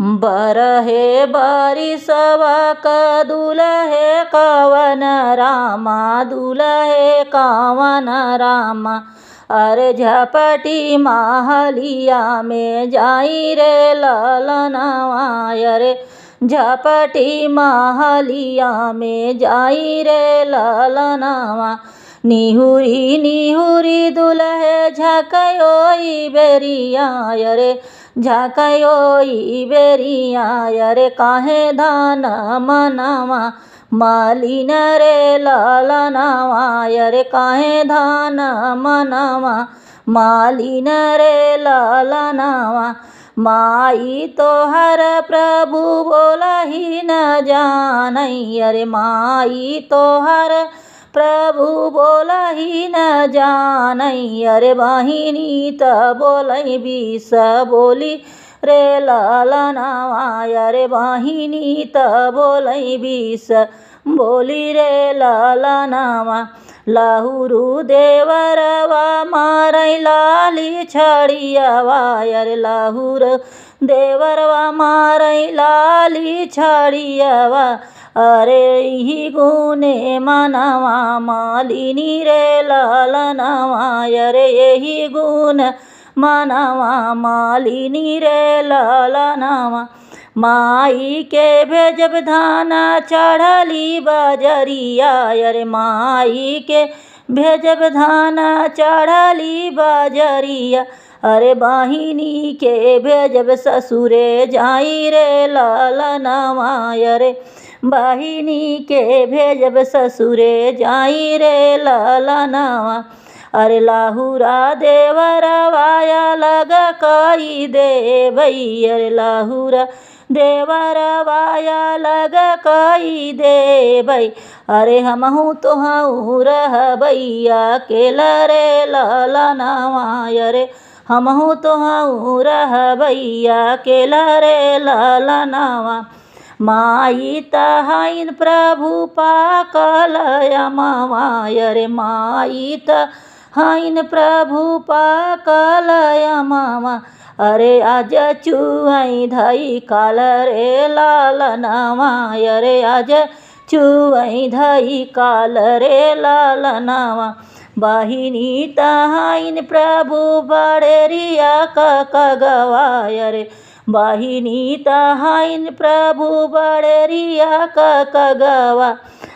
बरहे बरिसवा क दुलहे कवन रामा, दुलहे कवन रामा। अरे झपटी महलिया में जाई रे ललनवा, अरे झपटी महलिया में जाई रे ललनवा। निहुरी निहुरी दुलहे झकयोई बेरिया, अरे झकयोई बेरिया। अरे काहे धान मनवा मालिन रे ललनवा, अरे काहे धान मनवा मालिन रे ललनवा। माई तोहर प्रभु बोलहि न जानई, अरे माई तोहर प्रभु बोलहि न जानई। अरे बहिनी त बोलै बिस बोली रे ललनवा, अरे बहिनी त बोलै बिस बोली रे ललनवा। लहुरु देवरवा मारै लाली छड़ियवा, अरे लहुर देवरवा मारै लाली छड़ियवा। अरे यही गुने मनवा मालिनी रे ललनवा, अरे यही गुण मनवा मालिनी रे ललनवा। माई के भेजब धाना चढ़ली बजरिया, अरे माई के भेजब धाना चढ़ली बजरिया। अरे बहिनी के भेजब ससुरे जाई रे ललनवा, अरे बहिनी के भेजब ससुरे जाई रे ललनवा। अरे लाहुरा देवरवाया लग कई देवई, अरे लाहुरा देवरवाया लग कई देवई। अरे हमहू तोहू रहबैया अकेला रे ललनवा, अरे हमहू तोहू रहबैया अकेला रे ललनवा। माई तहाइन प्रभु पाकल अमवा, अरे माई तहाइन प्रभु पाकल अमवा। अरे आज चुआई धई काल रे ललनवा, अरे आज चुआई धई काल रे ललनवा। बहिनी तहाइन प्रभु बड़ेरिया कगवा, अरे बहिनी तहाइन प्रभु बड़ेरिया कगवा।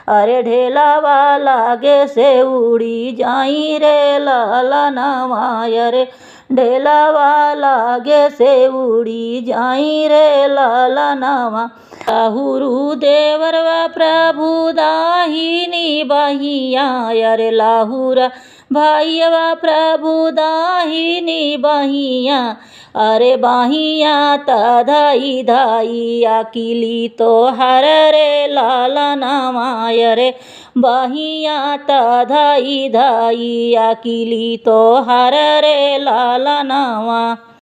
अरे ढेलावा लागे से उड़ी जाई रे ललनवा, अरे ढेलावा लागे से उड़ी जाई रे ललनवा। लाहुरु देवरवा प्रभु दाहिनी बहिया, अरे लाहुरा भैया प्रभु दाहिनी बहिया। अरे बहिया त धई धई अकिली तोहर रे ललनवा, अरे बहिया त धई धई अकिली तोहर रे ललनवा।